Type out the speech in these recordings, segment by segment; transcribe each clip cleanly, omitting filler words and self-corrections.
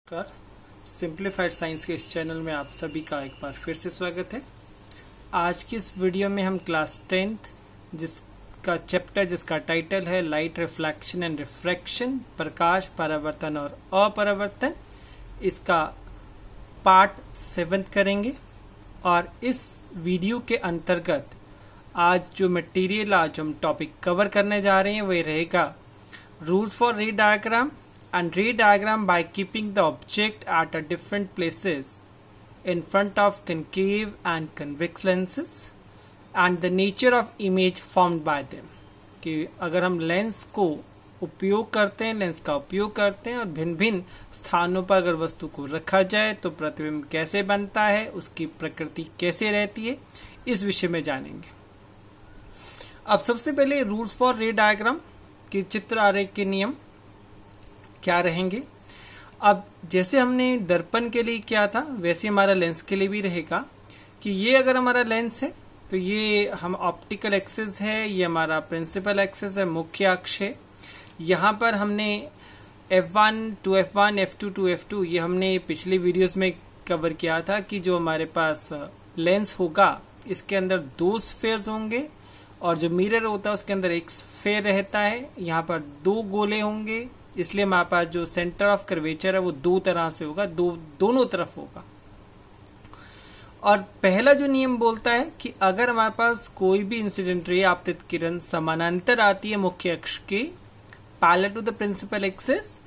नमस्कार। Simplified science के इस चैनल में आप सभी का एक बार फिर से स्वागत है। आज की इस वीडियो में हम क्लास 10th जिसका चैप्टर जिसका टाइटल है लाइट रिफ्लेक्शन एंड रिफ्रैक्शन, प्रकाश परावर्तन और अपरावर्तन, इसका पार्ट 7 करेंगे। और इस वीडियो के अंतर्गत आज जो मटेरियल आज हम टॉपिक कवर करने जा रहे हैं वह रहेगा रूल्स फॉर रे diagram and ray diagram by keeping the object at a different places in front of concave and convex lenses and the nature of image formed by them। कि अगर हम लेंस को उपयोग करते हैं, लेंस का उपयोग करते हैं और भिन्न भिन्न स्थानों पर अगर वस्तु को रखा जाए तो प्रतिबिंब कैसे बनता है, उसकी प्रकृति कैसे रहती है, इस विषय में जानेंगे। अब सबसे पहले रूल्स फॉर रे डायग्राम की चित्र आरेख के नियम क्या रहेंगे। अब जैसे हमने दर्पण के लिए किया था वैसे हमारा लेंस के लिए भी रहेगा कि ये अगर हमारा लेंस है तो ये हम ऑप्टिकल एक्सिस है, ये हमारा प्रिंसिपल एक्सिस है, मुख्य अक्ष है। यहाँ पर हमने F1 to F1, F2 to F2 ये हमने पिछले वीडियोस में कवर किया था कि जो हमारे पास लेंस होगा इसके अंदर 2 स्फेयर्स होंगे और जो मिरर होता है उसके अंदर एक स्फेयर रहता है। यहाँ पर 2 गोले होंगे, इसलिए हमारे पास जो सेंटर ऑफ कर्वेचर है वो 2 तरह से होगा, दोनों तरफ होगा। और पहला जो नियम बोलता है कि अगर हमारे पास कोई भी इंसिडेंट रे आपतित किरण समानांतर आती है मुख्य अक्ष के parallel to the principal axis,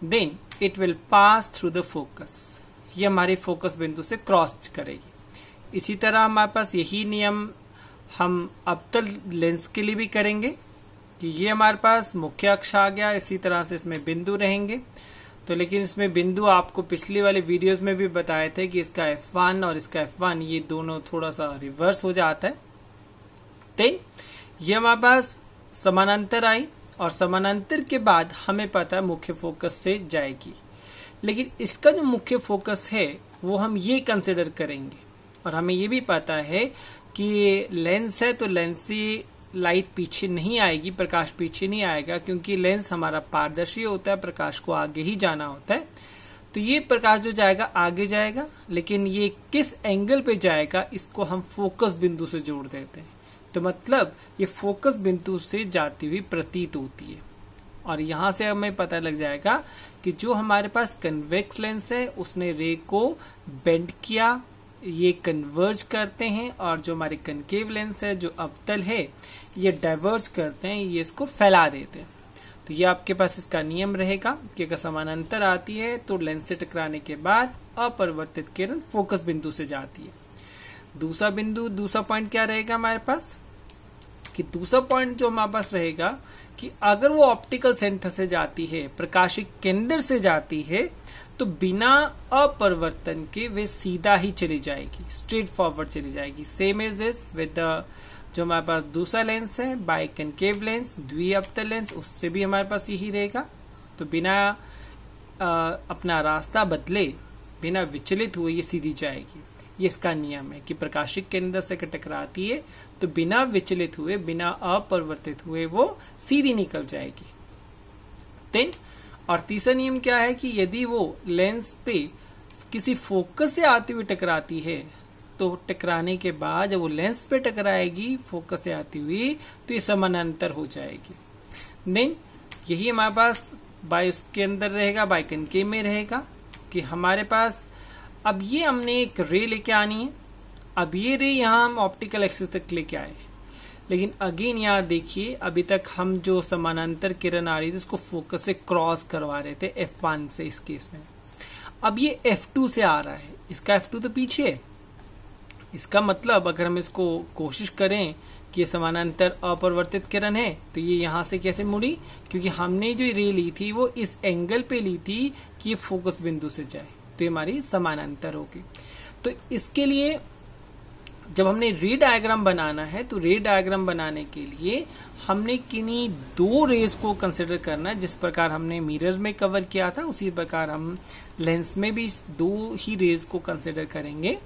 then it will pass through the focus. ये हमारे फोकस बिंदु से क्रॉस करेगी। इसी तरह हमारे पास यही नियम हम अवतल लेंस के लिए भी करेंगे कि ये हमारे पास मुख्य अक्ष आ गया, इसी तरह से इसमें बिंदु रहेंगे। तो लेकिन इसमें बिंदु आपको पिछली वाले वीडियोस में भी बताए थे कि इसका F1 और इसका F1 ये दोनों थोड़ा सा रिवर्स हो जाता है। तो ये हमारे पास समानांतर आई और समानांतर के बाद हमें पता है मुख्य फोकस से जाएगी, लेकिन इसका जो मुख्य फोकस है वो हम ये कंसिडर करेंगे। और हमें ये भी पता है कि लेंस है तो लेंस से लाइट पीछे नहीं आएगी, प्रकाश पीछे नहीं आएगा, क्योंकि लेंस हमारा पारदर्शी होता है, प्रकाश को आगे ही जाना होता है। तो ये प्रकाश जो जाएगा आगे जाएगा, लेकिन ये किस एंगल पे जाएगा इसको हम फोकस बिंदु से जोड़ देते हैं। तो मतलब ये फोकस बिंदु से जाती हुई प्रतीत होती है। और यहां से हमें पता लग जाएगा कि जो हमारे पास कन्वेक्स लेंस है उसने रे को बेंड किया, ये कन्वर्ज करते हैं, और जो हमारे कनकेव लेंस है जो अवतल है ये डाइवर्ज करते हैं, ये इसको फैला देते हैं। तो ये आपके पास इसका नियम रहेगा कि अगर समानांतर आती है तो लेंस से टकराने के बाद अपरिवर्तित किरण फोकस बिंदु से जाती है। दूसरा पॉइंट क्या रहेगा हमारे पास कि दूसरा पॉइंट जो हमारे पास रहेगा कि अगर वो ऑप्टिकल सेंटर से जाती है, प्रकाशिक केंद्र से जाती है, तो बिना अपरिवर्तन के वे सीधा ही चली जाएगी, स्ट्रेट फॉरवर्ड चली जाएगी। सेम इज दिस विद जो हमारे पास दूसरा लेंस है बाई कनकेव लेंस, द्विअवतल लेंस, उससे भी हमारे पास यही रहेगा। तो बिना अपना रास्ता बदले, बिना विचलित हुए ये सीधी जाएगी। ये इसका नियम है कि प्रकाशिक केंद्र से टकराती है तो बिना विचलित हुए, बिना अपरिवर्तित हुए वो सीधी निकल जाएगी। देन और तीसरा नियम क्या है कि यदि वो लेंस पे किसी फोकस से आती हुई टकराती है तो टकराने के बाद जब वो लेंस पे टकराएगी फोकस से आती हुई तो ये समानांतर हो जाएगी। देन यही हमारे पास बाय उसके अंदर रहेगा, बाय कनकेव में रहेगा कि हमारे पास अब ये हमने एक रे लेके आनी है। अब ये रे यहाँ हम ऑप्टिकल एक्सिस तक लेके आए, लेकिन अगेन यहाँ देखिए अभी तक हम जो समानांतर किरण आ रही थी उसको फोकस से क्रॉस करवा रहे थे F1 से इस केस में। अब ये F2 से आ रहा है, इसका F2 तो पीछे है। इसका मतलब अगर हम इसको कोशिश करें कि ये समानांतर अपरिवर्तित किरण है तो ये यहाँ से कैसे मुड़ी, क्योंकि हमने जो रे ली थी वो इस एंगल पे ली थी कि ये फोकस बिंदु से जाए, तो ये हमारी समानांतर होगी। तो इसके लिए जब हमने रे डायग्राम बनाना है तो रे डायग्राम बनाने के लिए हमने किन्हीं 2 रेज को कंसिडर करना है। जिस प्रकार हमने मिरर्स में कवर किया था उसी प्रकार हम लेंस में भी 2 ही रेज को कंसिडर करेंगे,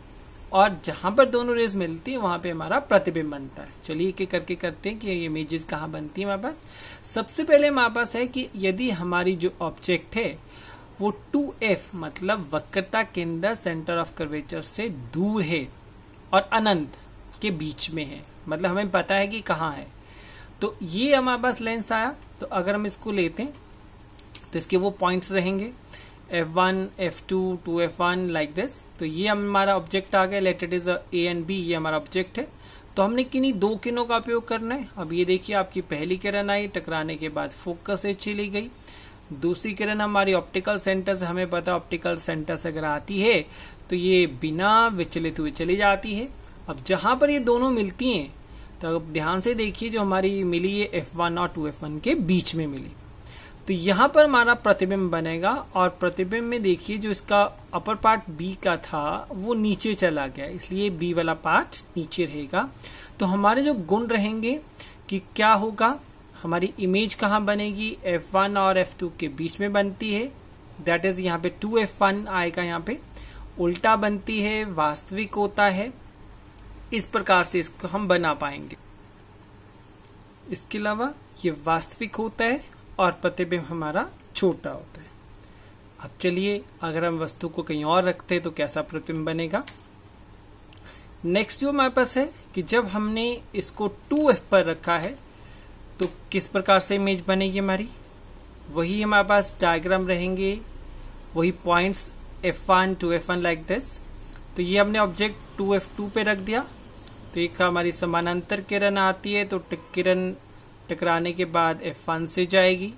और जहां पर दोनों रेज मिलती है वहां पे हमारा प्रतिबिंब बनता है। चलिए एक करके करते हैं कि ये इमेजेस कहाँ बनती है हमारे पास। सबसे पहले हमारे पास है कि यदि हमारी जो ऑब्जेक्ट है वो 2f मतलब वक्रता केंद्र सेंटर ऑफ कर्वेचर से दूर है और अनंत के बीच में है, मतलब हमें पता है कि कहाँ है। तो ये हमारे पास लेंस आया। तो अगर हम इसको लेते हैं तो इसके वो पॉइंट्स रहेंगे f1, f2, 2f1 like this. तो ये हमारा ऑब्जेक्ट आ गया, let it is A and B, ये हमारा ऑब्जेक्ट है। तो हमने किन्हीं दो किरणों का उपयोग करना है। अब ये देखिए आपकी पहली किरण आई, टकराने के बाद फोकस से चली गई। दूसरी किरण हमारी ऑप्टिकल सेंटर से, हमें पता ऑप्टिकल सेंटर से अगर आती है तो ये बिना विचलित हुए चली जाती है। अब जहां पर ये दोनों मिलती हैं तो अब ध्यान से देखिए, जो हमारी मिली है f1 और 2f1 के बीच में मिली, तो यहां पर हमारा प्रतिबिंब बनेगा। और प्रतिबिंब में देखिए जो इसका अपर पार्ट बी का था वो नीचे चला गया, इसलिए बी वाला पार्ट नीचे रहेगा। तो हमारे जो गुण रहेंगे कि क्या होगा, हमारी इमेज कहाँ बनेगी, f1 और f2 के बीच में बनती है, दैट इज यहाँ पे 2f1 आएगा, यहाँ पे उल्टा बनती है, वास्तविक होता है। इस प्रकार से इसको हम बना पाएंगे। इसके अलावा ये वास्तविक होता है और प्रतिबिंब हमारा छोटा होता है। अब चलिए अगर हम वस्तु को कहीं और रखते हैं तो कैसा प्रतिबिंब बनेगा। नेक्स्ट जो हमारे पास है कि जब हमने इसको 2f पर रखा है तो किस प्रकार से इमेज बनेगी हमारी, वही हमारे पास डायग्राम रहेंगे, वही points f1, 2f1 like this. तो ये हमने ऑब्जेक्ट 2f2 पे रख दिया, तो एक हमारी समानांतर किरण आती है, तो किरण टकराने के बाद f1 से जाएगी।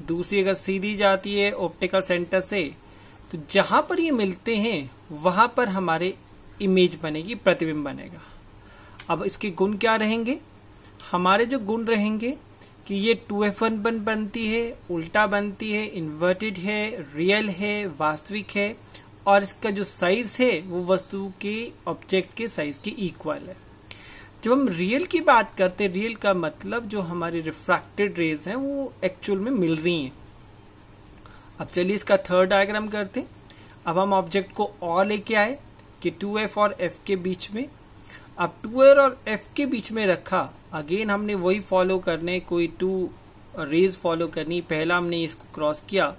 दूसरी अगर सीधी जाती है ऑप्टिकल सेंटर से, तो जहां पर ये मिलते हैं वहां पर हमारे इमेज बनेगी, प्रतिबिंब बनेगा। अब इसके गुण क्या रहेंगे, हमारे जो गुण रहेंगे कि ये 2f1 बनती है, उल्टा बनती है, इन्वर्टेड है, रियल है, वास्तविक है, और इसका जो साइज है वो वस्तु के ऑब्जेक्ट के साइज के इक्वल है। जब हम रियल की बात करते हैं, रियल का मतलब जो हमारी रिफ्रैक्टेड रेज हैं वो एक्चुअल में मिल रही हैं। अब चलिए इसका थर्ड डायग्राम करते हैं। अब हम ऑब्जेक्ट को और लेके आए कि 2f और f के बीच में। अब 2f और f के बीच में रखा, अगेन हमने वही फॉलो करने, कोई 2 रेज फॉलो करनी। पहला हमने इसको क्रॉस किया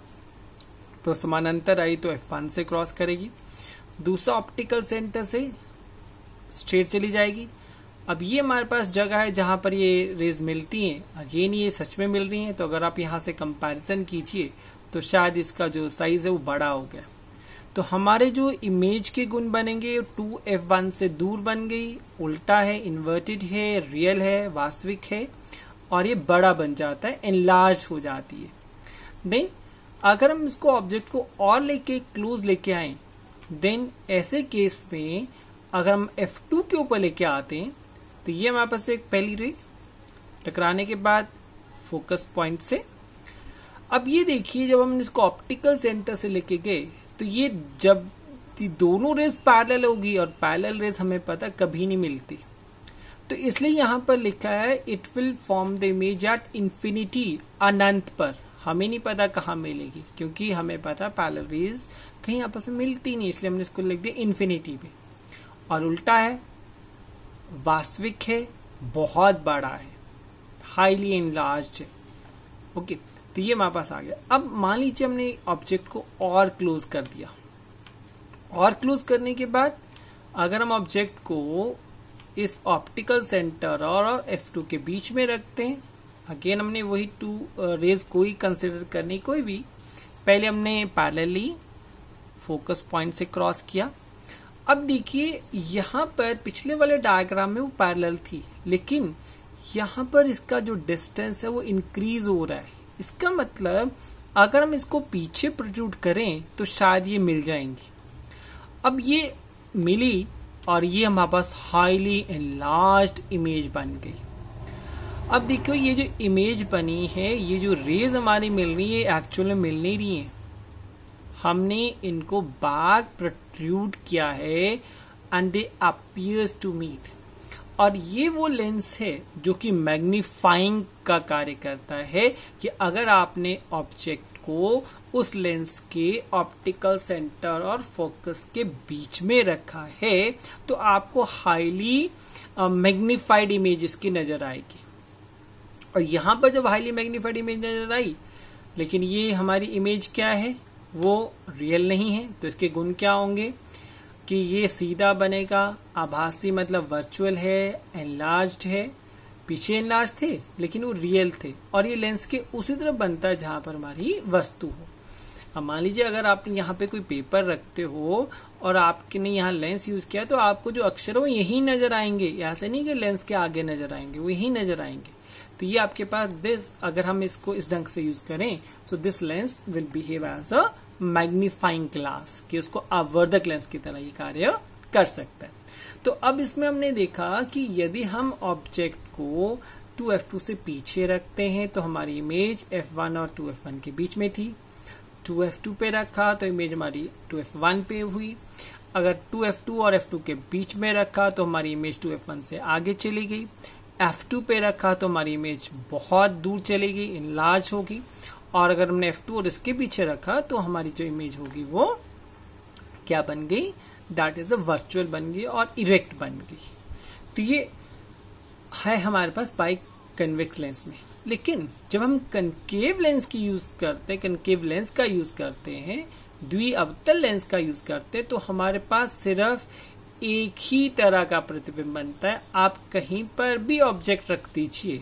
तो समानांतर आई तो f1 से क्रॉस करेगी, दूसरा ऑप्टिकल सेंटर से स्ट्रेट चली जाएगी। अब ये हमारे पास जगह है जहां पर ये रेज मिलती हैं, अगेन ये सच में मिल रही हैं। तो अगर आप यहां से कंपैरिजन कीजिए तो शायद इसका जो साइज है वो बड़ा हो गया। तो हमारे जो इमेज के गुण बनेंगे 2f1 से दूर बन गई, उल्टा है, इन्वर्टेड है, रियल है, वास्तविक है, और ये बड़ा बन जाता है, एनलार्ज हो जाती है। देन अगर हम इसको ऑब्जेक्ट को और लेके क्लोज लेके आए, देन ऐसे केस में अगर हम f2 के ऊपर लेके आते हैं तो ये हमारे पास एक पहली रे टकराने के बाद फोकस पॉइंट से। अब ये देखिए जब हम इसको ऑप्टिकल सेंटर से लेके गए तो ये जब दोनों रेज पैरेलल होगी, और पैरेलल रेज हमें पता कभी नहीं मिलती, तो इसलिए यहां पर लिखा है it will form the image at infinity, अनंत पर। हमें नहीं पता कहाँ मिलेगी, क्योंकि हमें पता पैरेलल रेज कहीं आपस में मिलती नहीं, इसलिए हमने इसको लिख दिया इन्फिनिटी पे। और उल्टा है, वास्तविक है, बहुत बड़ा है, हाईली एनलार्ज्ड है। ओके, तो ये हमारे पास आ गया। अब मान लीजिए हमने ऑब्जेक्ट को और क्लोज कर दिया, और क्लोज करने के बाद अगर हम ऑब्जेक्ट को इस ऑप्टिकल सेंटर और f2 के बीच में रखते हैं, अगेन हमने वही 2 रेज कोई कंसिडर करनी, कोई भी, पहले हमने पैरेलली फोकस पॉइंट से क्रॉस किया। अब देखिए यहां पर पिछले वाले डायग्राम में वो पैरेलल थी, लेकिन यहां पर इसका जो डिस्टेंस है वो इंक्रीज हो रहा है। इसका मतलब अगर हम इसको पीछे प्रोट्रूड करें तो शायद ये मिल जाएंगी। अब ये मिली और ये हमारे पास हाईली एनलार्ज्ड इमेज बन गई। अब देखो ये जो इमेज बनी है, ये जो रेज हमारी मिल रही है एक्चुअल में मिल नहीं रही है, हमने इनको बैक प्रोट्रूड किया है and they appears to meet. और ये वो लेंस है जो कि मैग्नीफाइंग का कार्य करता है, कि अगर आपने ऑब्जेक्ट को उस लेंस के ऑप्टिकल सेंटर और फोकस के बीच में रखा है तो आपको हाईली मैग्नीफाइड इमेज इसकी नजर आएगी। और यहां पर जब हाईली मैग्नीफाइड इमेज नजर आई, लेकिन ये हमारी इमेज क्या है, वो रियल नहीं है। तो इसके गुण क्या होंगे कि ये सीधा बनेगा, आभासी मतलब वर्चुअल है, एनलार्ज्ड है, पीछे एनलार्ज थे लेकिन वो रियल थे, और ये लेंस के उसी तरफ बनता है जहां पर हमारी वस्तु हो। अब मान लीजिए अगर आप यहाँ पे कोई पेपर रखते हो और आपने यहाँ लेंस यूज किया तो आपको जो अक्षर है वो यही नजर आएंगे, ऐसे नहीं कि लेंस के आगे नजर आएंगे, वो यही नजर आएंगे। तो ये आपके पास दिस, अगर हम इसको इस ढंग से यूज करें तो this lens will behave as a magnifying glass, कि उसको आवर्धक लेंस की तरह ये कार्य कर सकता है। तो अब इसमें हमने देखा कि यदि हम ऑब्जेक्ट को 2f2 से पीछे रखते हैं तो हमारी इमेज f1 और 2f1 के बीच में थी, 2f2 पे रखा तो इमेज हमारी 2f1 पे हुई, अगर 2f2 और f2 के बीच में रखा तो हमारी इमेज 2f1 से आगे चली गई, f2 पे रखा तो हमारी इमेज बहुत दूर चली गई, इनलार्ज होगी, और अगर हमने f2 और इसके पीछे रखा तो हमारी जो इमेज होगी वो क्या बन गई, दैट इज अ वर्चुअल बन गई और इरेक्ट बन गई। तो ये है हमारे पास बाई कन्वेक्स लेंस में। लेकिन जब हम कनकेव लेंस की यूज करते हैं, कनकेव लेंस का यूज करते हैं, द्विअवतल लेंस का यूज करते हैं, तो हमारे पास सिर्फ एक ही तरह का प्रतिबिंब बनता है। आप कहीं पर भी ऑब्जेक्ट रख दीजिए,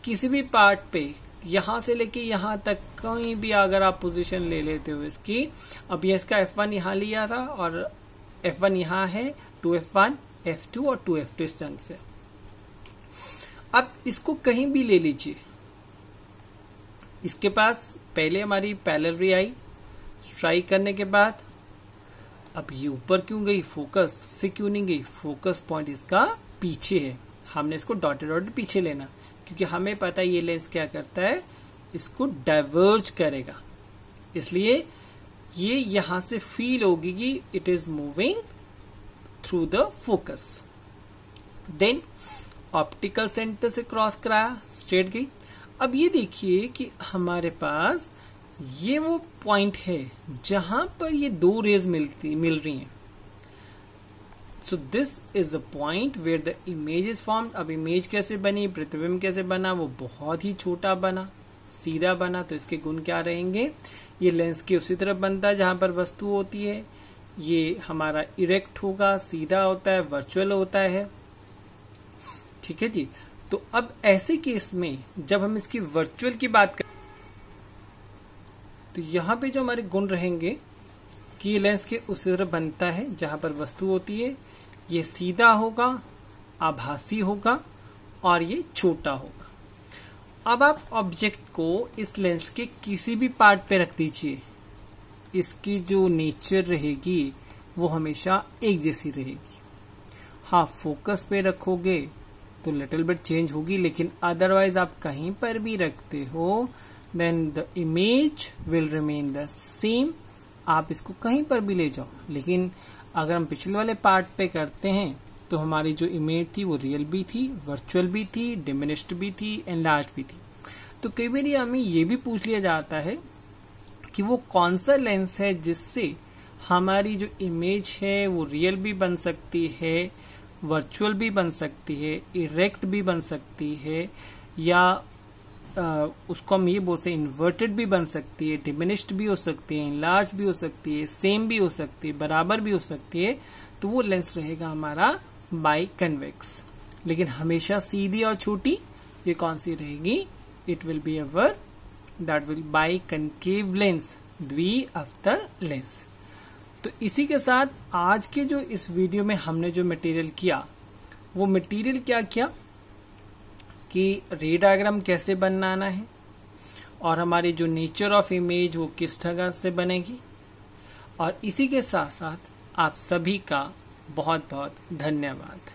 किसी भी पार्ट पे, यहां से लेके यहां तक कहीं भी अगर आप पोजीशन ले लेते हो इसकी, अब ये इसका f1 यहां लिया था और f1 यहां है, 2f1, f2 और 2f2 इस ढंग से। अब इसको कहीं भी ले लीजिए, इसके पास पहले हमारी पैरेलल रे आई, स्ट्राइक करने के बाद अब ये ऊपर क्यों गई, फोकस से क्यों नहीं गई, फोकस पॉइंट इसका पीछे है, हमने इसको डॉटेड डॉटेड पीछे लेना, क्योंकि हमें पता है ये लेंस क्या करता है, इसको डाइवर्ज करेगा, इसलिए ये यहां से फील होगी कि it is moving through the focus. Then optical center से क्रॉस कराया, स्ट्रेट गई। अब ये देखिए कि हमारे पास ये वो पॉइंट है जहां पर ये दो रेज मिल रही हैं। So this is a point where the image is formed. अब इमेज कैसे बनी, प्रतिबिंब कैसे बना, वो बहुत ही छोटा बना, सीधा बना। तो इसके गुण क्या रहेंगे, ये लेंस के उसी तरफ बनता है जहां पर वस्तु होती है, ये हमारा इरेक्ट होगा, सीधा होता है, वर्चुअल होता है। ठीक है जी। तो अब ऐसे केस में जब हम इसकी वर्चुअल की बात करें तो यहां पे जो हमारे गुण रहेंगे कि ये लेंस के उसी तरफ बनता है जहां पर वस्तु होती है, ये सीधा होगा, आभासी होगा और ये छोटा होगा। अब आप ऑब्जेक्ट को इस लेंस के किसी भी पार्ट पे रख दीजिए, इसकी जो नेचर रहेगी वो हमेशा एक जैसी रहेगी। हाँ, फोकस पे रखोगे तो लिटिल बिट चेंज होगी, लेकिन अदरवाइज आप कहीं पर भी रखते हो then the image will remain the same. आप इसको कहीं पर भी ले जाओ, लेकिन अगर हम पिछले वाले पार्ट पे करते हैं तो हमारी जो इमेज थी वो रियल भी थी, वर्चुअल भी थी, डिमिनिश्ड भी थी, एनलार्ज भी थी। तो कई बार हमें ये भी पूछ लिया जाता है कि वो कौन सा लेंस है जिससे हमारी जो इमेज है वो रियल भी बन सकती है, वर्चुअल भी बन सकती है, इरेक्ट भी बन सकती है, या उसको हम ये बोल सकते इन्वर्टेड भी बन सकती है, डिमिनिश्ड भी हो सकती है, इनलार्ज भी हो सकती है, सेम भी हो सकती है, बराबर भी हो सकती है। तो वो लेंस रहेगा हमारा बाई कन्वेक्स। लेकिन हमेशा सीधी और छोटी ये कौन सी रहेगी, it will be our that will by concave lens, द्विअवतल लेंस। तो इसी के साथ आज के जो इस वीडियो में हमने जो मटेरियल किया, वो मटेरियल क्या किया कि रे डायग्राम कैसे बनाना है और हमारी जो नेचर ऑफ इमेज वो किस तरह से बनेगी, और इसी के साथ साथ आप सभी का बहुत बहुत धन्यवाद।